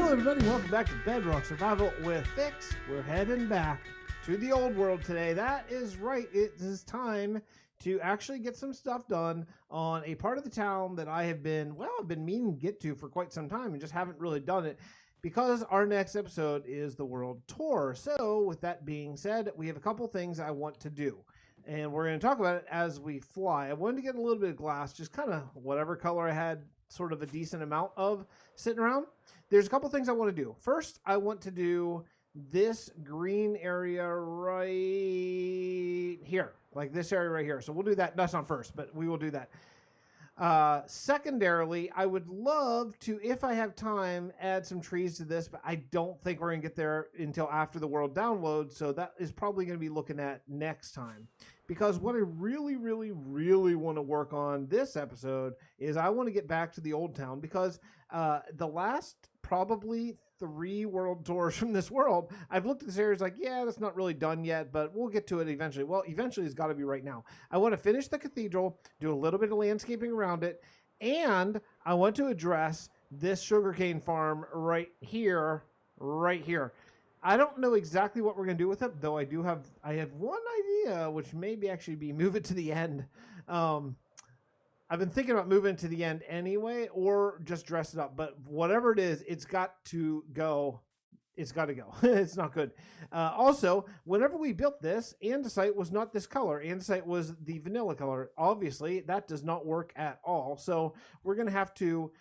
Hello everybody, welcome back to Bedrock Survival with Fix. We're heading back to the old world today. That is right, it is time to actually get some stuff done on a part of the town that I've been meaning to get to for quite some time and just haven't really done it because our next episode is the world tour. So with that being said, we have a couple things I want to do. And we're going to talk about it as we fly. I wanted to get a little bit of glass, just kind of whatever color I had sort of a decent amount of sitting around. There's a couple things I want to do. First, I want to do this green area right here, like this area right here. So we'll do that. That's not first, but we will do that. Secondarily, I would love to, if I have time, add some trees to this, but I don't think we're going to get there until after the world download. So that is probably going to be looking at next time. Because what I really want to work on this episode is I want to get back to the old town because the last probably 3 world tours from this world, I've looked at this area like, yeah, that's not really done yet, but we'll get to it eventually. Well, eventually it's got to be right now. I want to finish the cathedral, do a little bit of landscaping around it, and I want to address this sugarcane farm right here. I don't know exactly what we're going to do with it, though I have one idea, which maybe actually be move it to the end. I've been thinking about moving it to the end anyway, or just dress it up. But whatever it is, it's got to go. It's got to go. It's not good. Also, whenever we built this, andesite was not this color. Andesite was the vanilla color. Obviously, that does not work at all. So we're going to have to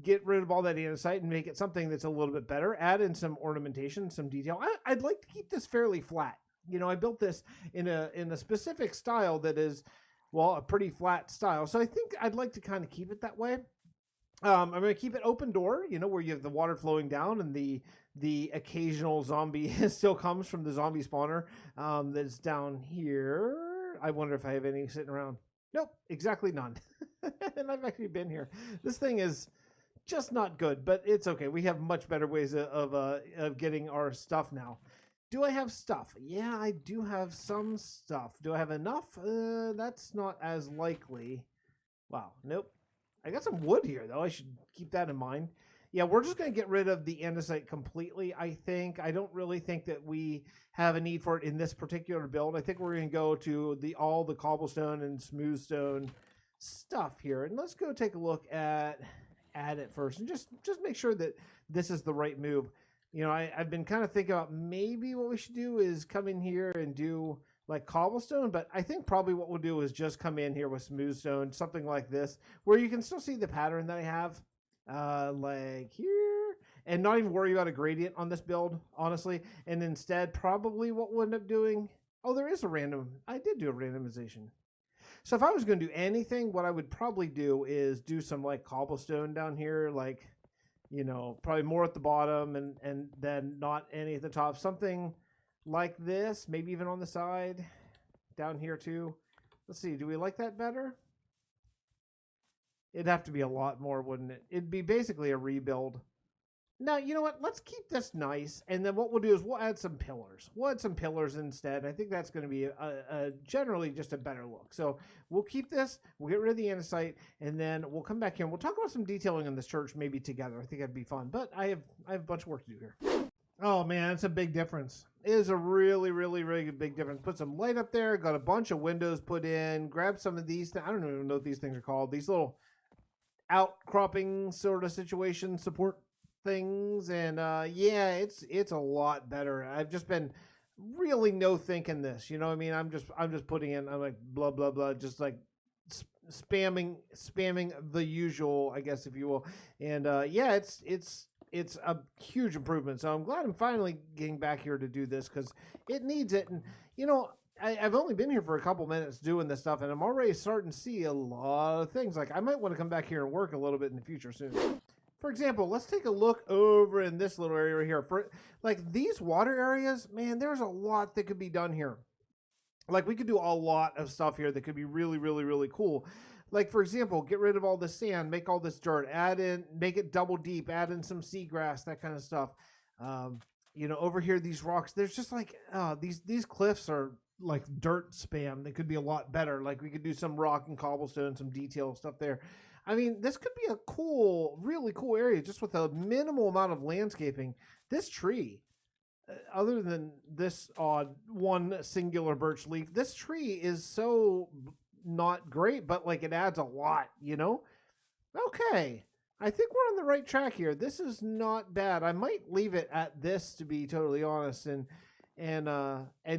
get rid of all that andesite and make it something that's a little bit better. Add in some ornamentation, some detail. I'd like to keep this fairly flat. You know, I built this in a specific style that is, well, a pretty flat style. So I think I'd like to kind of keep it that way. I'm going to keep it open door, you know, where you have the water flowing down and the occasional zombie still comes from the zombie spawner that's down here. I wonder if I have any sitting around. Nope, exactly none. And I've actually been here. This thing is just not good, but it's okay. We have much better ways of getting our stuff now. Do I have stuff? Yeah, I do have some stuff. Do I have enough? That's not as likely. Wow, nope. I got some wood here, though. I should keep that in mind. Yeah, we're just going to get rid of the andesite completely, I think. I don't really think that we have a need for it in this particular build. I think we're going to go to all the cobblestone and smooth stone stuff here. And let's go take a look at it first and just make sure that this is the right move. You know, I've been kind of thinking about maybe what we should do is come in here and do like cobblestone, but I think probably what we'll do is just come in here with smooth stone, something like this, where you can still see the pattern that I have, like here, and not even worry about a gradient on this build, honestly. And instead, probably what we'll end up doing, oh, there is a random, I did do a randomization. So if I was going to do anything, what I would probably do is do some like cobblestone down here, like, you know, probably more at the bottom and then not any at the top. Something like this, maybe even on the side, down here too. Let's see, do we like that better? It'd have to be a lot more, wouldn't it? It'd be basically a rebuild. Now, you know what? Let's keep this nice, and then what we'll do is we'll add some pillars. We'll add some pillars instead. I think that's going to be a generally just a better look. So we'll keep this. We'll get rid of the andesite, and then we'll come back here and we'll talk about some detailing in this church maybe together. I think that'd be fun. But I have a bunch of work to do here. Oh man, it's a big difference. It is a really big difference. Put some light up there. Got a bunch of windows put in. Grab some of these. I don't even know what these things are called. These little outcropping sort of situation support things, and yeah, it's a lot better. I've just been really no thinking this, you know what I mean? I'm just putting in, I'm like blah blah blah, just like spamming the usual, I guess, if you will. And yeah, it's a huge improvement. So I'm glad I'm finally getting back here to do this because it needs it. And you know, I've only been here for a couple minutes doing this stuff, and I'm already starting to see a lot of things. Like I might want to come back here and work a little bit in the future soon. For example, let's take a look over in this little area right here. For like these water areas, man, there's a lot that could be done here. Like we could do a lot of stuff here that could be really cool. Like for example, get rid of all the sand, make all this dirt, add in, make it double deep, add in some seagrass, that kind of stuff. You know, over here, these rocks, there's just like these cliffs are like dirt spam that could be a lot better. Like we could do some rock and cobblestone, some detail stuff there. I mean, this could be a cool, really cool area just with a minimal amount of landscaping. This tree, other than this odd one singular birch leaf, this tree is so not great, but like it adds a lot, you know? Okay. I think we're on the right track here. This is not bad. I might leave it at this, to be totally honest, and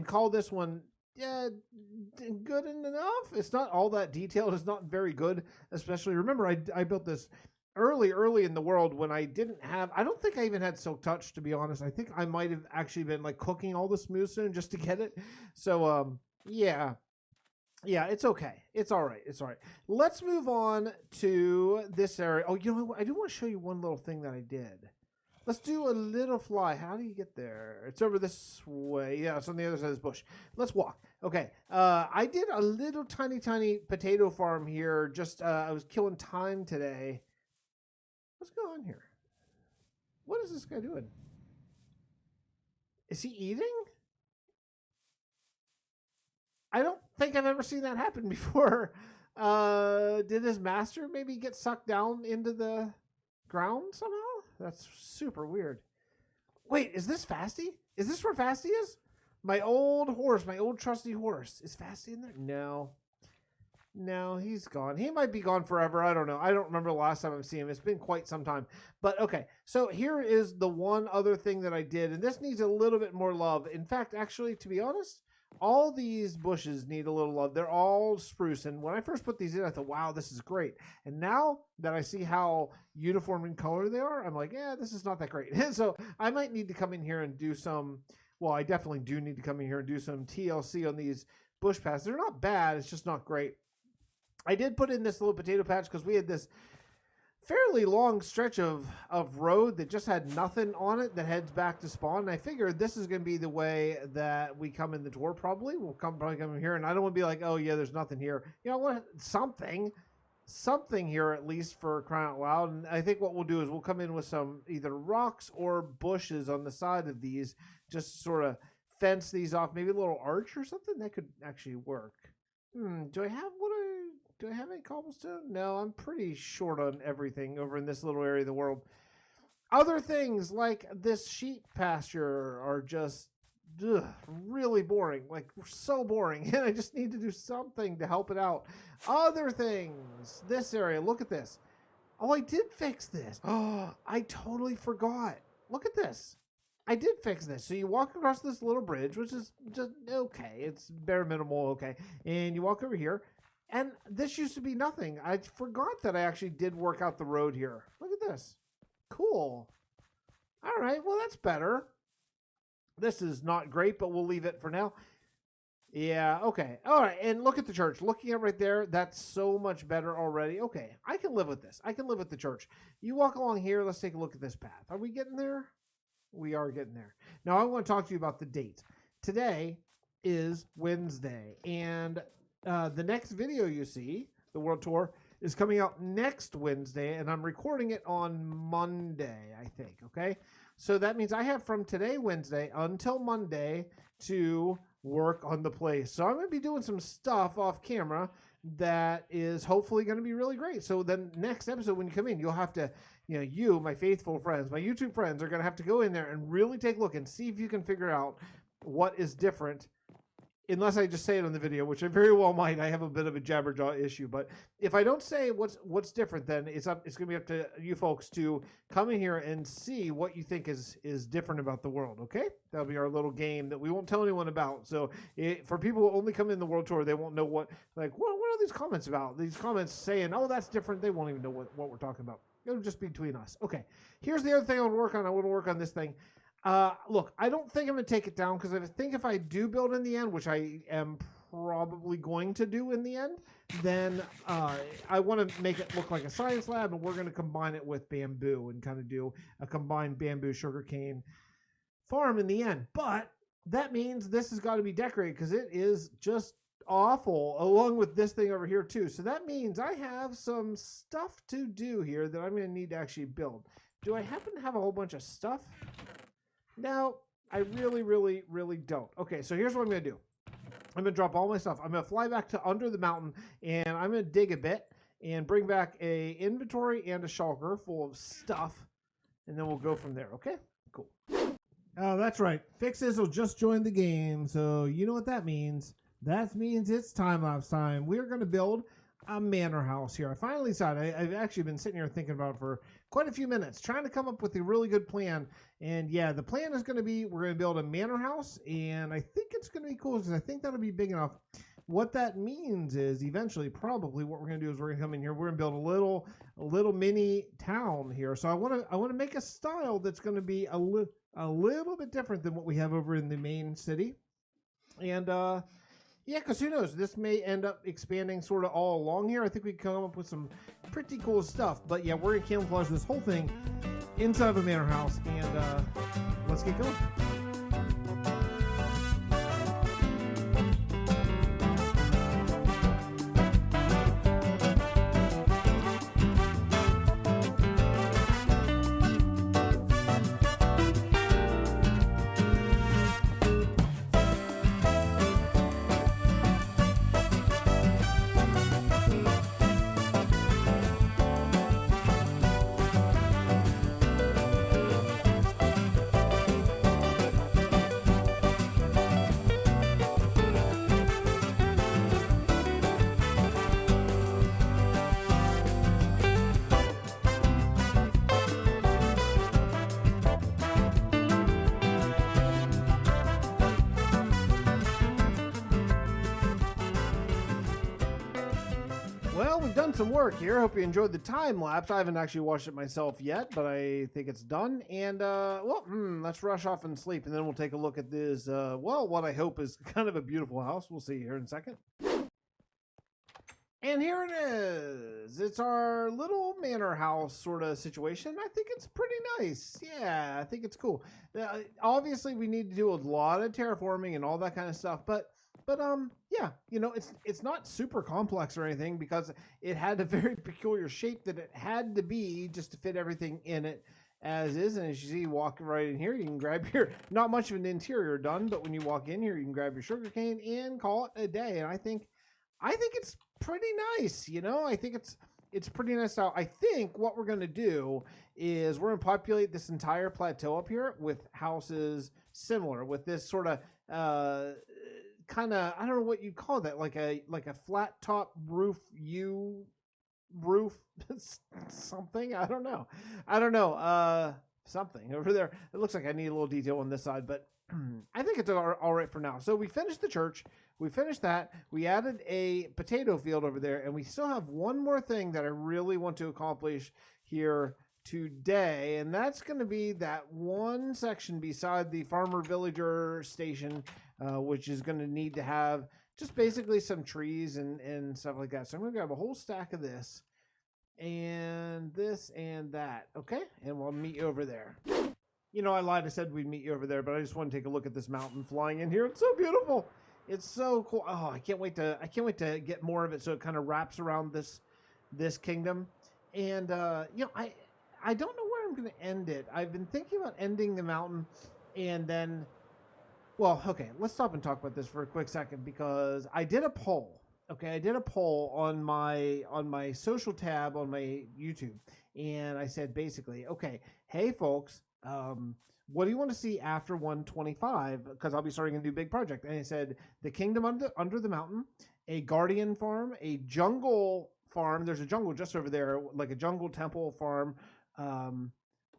call this one good enough. It's not all that detailed. It's not very good, especially remember I built this early in the world when I didn't have, I don't think I even had silk touch, to be honest. I think I might have actually been like cooking all the smooth stone just to get it. So yeah, it's okay. It's all right. It's all right. Let's move on to this area. Oh, you know what? I do want to show you one little thing that I did. Let's do a little fly. How do you get there? It's over this way. Yeah, it's on the other side of this bush. Let's walk. Okay. I did a little tiny potato farm here. Just I was killing time today. What's going on here? What is this guy doing? Is he eating? I don't think I've ever seen that happen before. Did his master maybe get sucked down into the ground somehow? That's super weird. Wait, is this Fasty? Is this where Fasty is? My old horse, my old trusty horse. Is Fasty in there? No. No, he's gone. He might be gone forever. I don't know. I don't remember the last time I've seen him. It's been quite some time. But okay, so here is the one other thing that I did, and this needs a little bit more love. In fact, actually, to be honest, all these bushes need a little love. They're all spruce. And when I first put these in, I thought, wow, this is great. And now that I see how uniform in color they are, I'm like, yeah, this is not that great. So I might need to come in here and do some, well, I definitely do need to come in here and do some TLC on these bush paths. They're not bad. It's just not great. I did put in this little potato patch because we had this fairly long stretch of road that just had nothing on it that heads back to spawn. And I figured this is going to be the way that we come in the door probably. We'll probably come in here, and I don't want to be like, oh, yeah, there's nothing here. You know what? Something here at least, for crying out loud. And I think what we'll do is we'll come in with some either rocks or bushes on the side of these, just sort of fence these off. Maybe a little arch or something. That could actually work. Do I have any cobblestone? No, I'm pretty short on everything over in this little area of the world. Other things like this sheep pasture are just really boring, like so boring, and I just need to do something to help it out. Other things, this area, look at this. Oh, I did fix this. Oh, I totally forgot. Look at this. I did fix this. So you walk across this little bridge, which is just okay. It's bare minimal, okay. And you walk over here. And this used to be nothing. I forgot that I actually did work out the road here. Look at this. Cool. All right. Well, that's better. This is not great, but we'll leave it for now. Yeah. Okay. All right. And look at the church. Looking at right there, that's so much better already. Okay. I can live with this. I can live with the church. You walk along here. Let's take a look at this path. Are we getting there? We are getting there. Now, I want to talk to you about the date. Today is Wednesday, and the next video you see, the World Tour, is coming out next Wednesday, and I'm recording it on Monday, I think, okay? So that means I have from today, Wednesday, until Monday to work on the place. So I'm going to be doing some stuff off camera that is hopefully going to be really great. So then next episode, when you come in, you'll have to, you, my faithful friends, my YouTube friends, are going to have to go in there and really take a look and see if you can figure out what is different. Unless I just say it on the video, which I very well might. I have a bit of a jabberjaw issue, but if I don't say what's different, then it's going to be up to you folks to come in here and see what you think is different about the world. Okay, that'll be our little game that we won't tell anyone about. So for people who only come in the World Tour, they won't know what are these comments about? These comments saying, oh, that's different. They won't even know what we're talking about. It'll just be between us. Okay, here's the other thing I want to work on. I want to work on this thing. Look, I don't think I'm going to take it down because I think if I do build in the end, which I am probably going to do in the end, then I want to make it look like a science lab, and we're going to combine it with bamboo and kind of do a combined bamboo sugarcane farm in the end. But that means this has got to be decorated because it is just awful, along with this thing over here too. So that means I have some stuff to do here that I'm going to need to actually build. Do I happen to have a whole bunch of stuff? No, I really don't. Okay, so here's what I'm going to do. I'm going to drop all my stuff. I'm going to fly back to under the mountain, and I'm going to dig a bit and bring back a inventory and a shulker full of stuff, and then we'll go from there. Okay, cool. Oh, that's right. Fixxitt412 just joined the game, so you know what that means. That means it's time-lapse time. We're going to build a manor house here. I finally decided. I've actually been sitting here thinking about it for quite a few minutes, trying to come up with a really good plan. And yeah, the plan is going to be, we're going to build a manor house, and I think it's going to be cool because I think that'll be big enough. What that means is eventually probably what we're going to do is we're going to come in here, we're going to build a little mini town here. So I want to make a style that's going to be a little bit different than what we have over in the main city. And yeah, because who knows? This may end up expanding sort of all along here. I think we can come up with some pretty cool stuff. But yeah, we're going to camouflage this whole thing inside of a manor house. And let's get going. Well, we've done some work here. Hope you enjoyed the time lapse. I haven't actually watched it myself yet, but I think it's done. And, let's rush off and sleep, and then we'll take a look at this, what I hope is kind of a beautiful house. We'll see here in a second. And here it is. It's our little manor house sort of situation. I think it's pretty nice. Yeah, I think it's cool. Obviously, we need to do a lot of terraforming and all that kind of stuff, but yeah, you know, it's not super complex or anything because it had a very peculiar shape that it had to be just to fit everything in it as is. And as you see, walk right in here, you can grab your, not much of an interior done, but when you walk in here, you can grab your sugarcane and call it a day. And I think it's pretty nice. You know, I think it's pretty nice style. I think what we're going to do is we're going to populate this entire plateau up here with houses similar with this sort of, kind of, I don't know what you'd call that, like a flat top roof something. I don't know something over there. It looks like I need a little detail on this side, but I think it's all right for now. So we finished the church, we finished that, we added a potato field over there, and we still have one more thing that I really want to accomplish here today, and that's going to be that one section beside the farmer villager station, which is going to need to have just basically some trees and stuff like that. So I'm going to grab a whole stack of this and that, okay? And we'll meet you over there. You know, I lied. I said we'd meet you over there, but I just want to take a look at this mountain flying in here. It's so beautiful. It's so cool. Oh, I can't wait to get more of it so it kind of wraps around this kingdom. And you know, I don't know where I'm going to end it. I've been thinking about ending the mountain and then, well, okay, let's stop and talk about this for a quick second because I did a poll. Okay, I did a poll on my social tab on my YouTube, and I said basically, okay, hey folks, what do you want to see after 125? Because I'll be starting a new big project. And I said the kingdom under the mountain, a guardian farm, a jungle farm. There's a jungle just over there, like a jungle temple farm,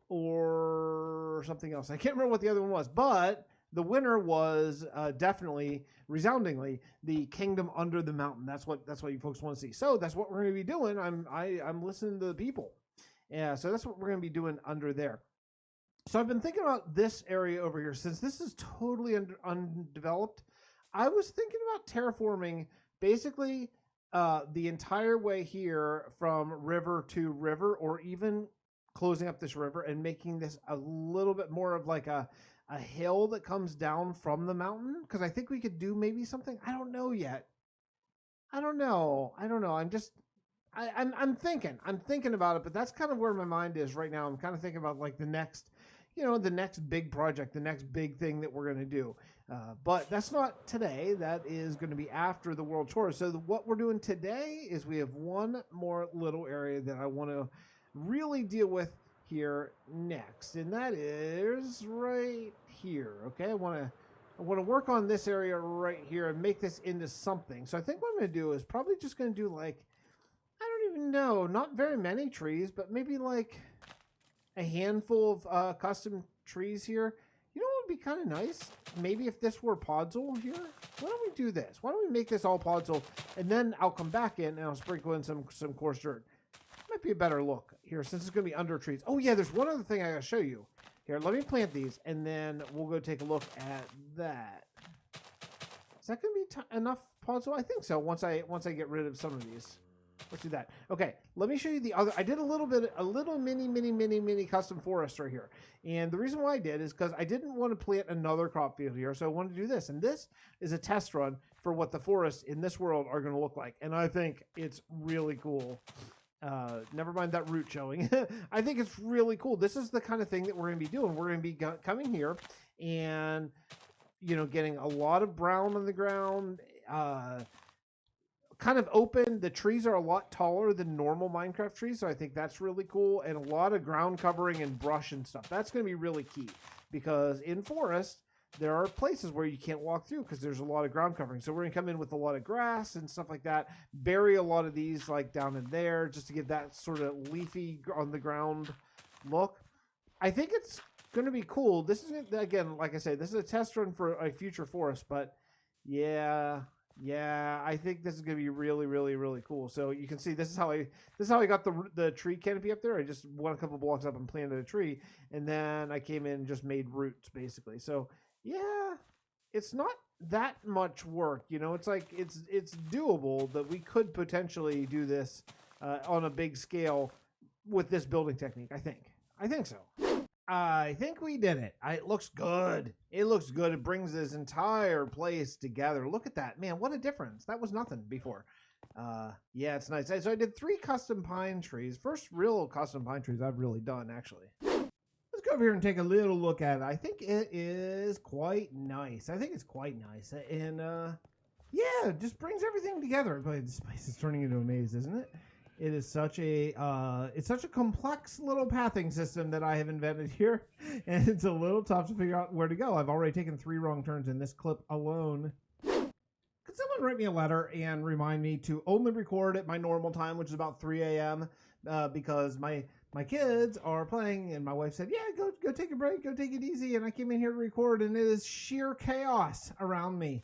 or something else. I can't remember what the other one was, but the winner was definitely, resoundingly, the kingdom under the mountain. That's what you folks want to see. So that's what we're going to be doing. I'm listening to the people. Yeah, so that's what we're going to be doing under there. So I've been thinking about this area over here. Since this is totally undeveloped, I was thinking about terraforming basically the entire way here from river to river, or even closing up this river and making this a little bit more of like a hill that comes down from the mountain. Because I think we could do maybe something. I don't know yet. I don't know. I'm thinking about it, but that's kind of where my mind is right now. I'm kind of thinking about like the next, the next big project, the next big thing that we're going to do. But that's not today. That is going to be after the world tour. So what we're doing today is we have one more little area that I want to really deal with here next, and that is right here. Okay, I want to work on this area right here and make this into something. So I think what I'm going to do is probably just going to do like, I don't even know, not very many trees, but maybe like a handful of custom trees here. You know what would be kind of nice? Maybe if this were podzol here. Why don't we do this? Why don't we make this all podzol, and then I'll come back in and I'll sprinkle in some coarse dirt. Might be a better look here since it's going to be under trees. Oh yeah, there's one other thing I got to show you. Here, let me plant these, and then we'll go take a look at that. Is that going to be enough podzol? I think so. Once I get rid of some of these. Let's do that. Okay, let me show you the other. I did a little mini custom forest right here. And the reason why I did is because I didn't want to plant another crop field here, so I wanted to do this. And this is a test run for what the forests in this world are going to look like. And I think it's really cool. Never mind that root showing. I think it's really cool. This is the kind of thing that we're going to be doing. We're going to be coming here and, getting a lot of brown on the ground, kind of open. The trees are a lot taller than normal Minecraft trees, so I think that's really cool. And a lot of ground covering and brush and stuff. That's going to be really key because in forest, there are places where you can't walk through because there's a lot of ground covering. So we're going to come in with a lot of grass and stuff like that, bury a lot of these like down in there just to give that sort of leafy on the ground look. I think it's going to be cool. This is, again, like I say, this is a test run for a future forest, but yeah, I think this is going to be really cool. So you can see this is how I got the tree canopy up there. I just went a couple blocks up and planted a tree, and then I came in and just made roots basically. So yeah, it's not that much work, it's like it's doable that we could potentially do this on a big scale with this building technique. I think so. I think we did it. It looks good. It brings this entire place together. Look at that, man. What a difference. That was nothing before. Yeah, it's nice. So I did 3 custom pine trees. First real custom pine trees I've really done, actually. Let's go over here and take a little look at it. I think it is quite nice. And yeah, it just brings everything together. But this place is turning into a maze, isn't it? It is such a complex little pathing system that I have invented here, and it's a little tough to figure out where to go. I've already taken 3 wrong turns in this clip alone. Could someone write me a letter and remind me to only record at my normal time, which is about 3 a.m. Because my kids are playing, and my wife said, "Yeah, go take a break, go take it easy." And I came in here to record, and it is sheer chaos around me.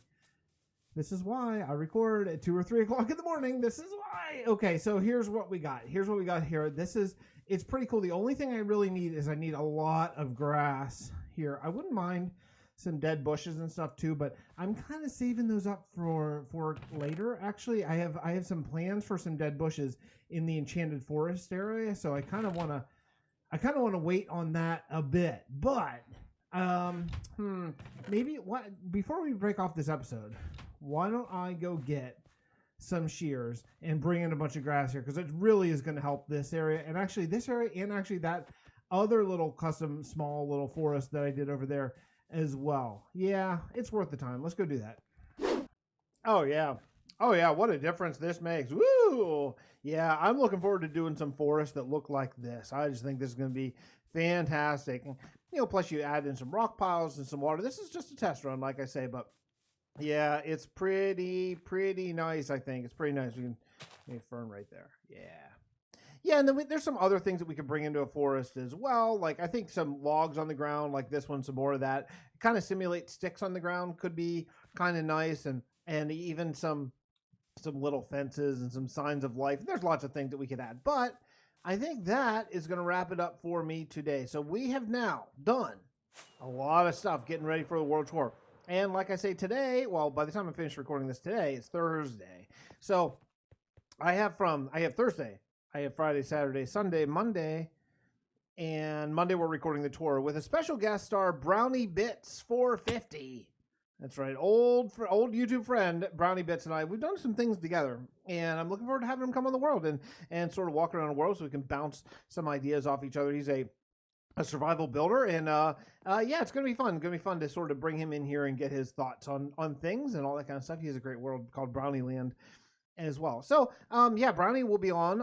This is why I record at 2 or 3 o'clock in the morning. This is why. Okay, so here's what we got. It's pretty cool. The only thing I really need is I need a lot of grass here. I wouldn't mind some dead bushes and stuff too, but I'm kind of saving those up for later. Actually, I have some plans for some dead bushes in the enchanted forest area, so I kind of want to wait on that a bit. But maybe before we break off this episode, why don't I go get some shears and bring in a bunch of grass here, because it really is going to help this area, and actually this area, and actually that other little custom small little forest that I did over there as well. Yeah, it's worth the time. Let's go do that. Oh yeah, what a difference this makes. Woo! Yeah, I'm looking forward to doing some forests that look like this. I just think this is going to be fantastic. And, plus you add in some rock piles and some water. This is just a test run, like I say, but yeah, it's pretty nice. I think it's pretty nice. We can make a fern right there. Yeah, and then there's some other things that we could bring into a forest as well. Like I think some logs on the ground, like this one, some more of that. Kind of simulate sticks on the ground could be kind of nice, and even some little fences and some signs of life. There's lots of things that we could add, but I think that is going to wrap it up for me today. So we have now done a lot of stuff getting ready for the World Tour. And like I say today, well, by the time I finish recording this today, it's Thursday. So I have Thursday, I have Friday, Saturday, Sunday, Monday, and Monday we're recording the tour with a special guest star, Brownie Bits 450. That's right, old YouTube friend Brownie Bits and I. We've done some things together, and I'm looking forward to having him come on the world and sort of walk around the world so we can bounce some ideas off each other. He's a a survival builder, and yeah, it's gonna be fun. Gonna be fun to sort of bring him in here and get his thoughts on things and all that kind of stuff. He has a great world called Brownie Land as well. So yeah, Brownie will be on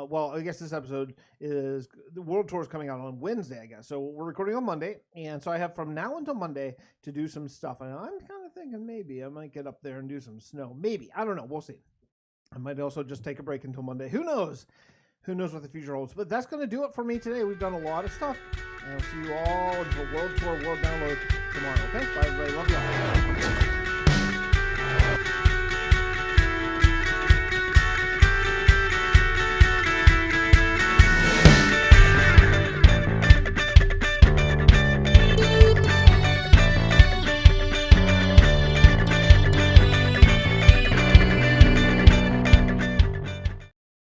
well, I guess this episode is the world tour is coming out on Wednesday, I guess. So we're recording on Monday, and so I have from now until Monday to do some stuff. And I'm kind of thinking maybe I might get up there and do some snow. Maybe, I don't know. We'll see. I might also just take a break until Monday. Who knows? Who knows what the future holds? But that's going to do it for me today. We've done a lot of stuff, and I'll see you all in the world tour, world download tomorrow. Okay, bye everybody. Love you all.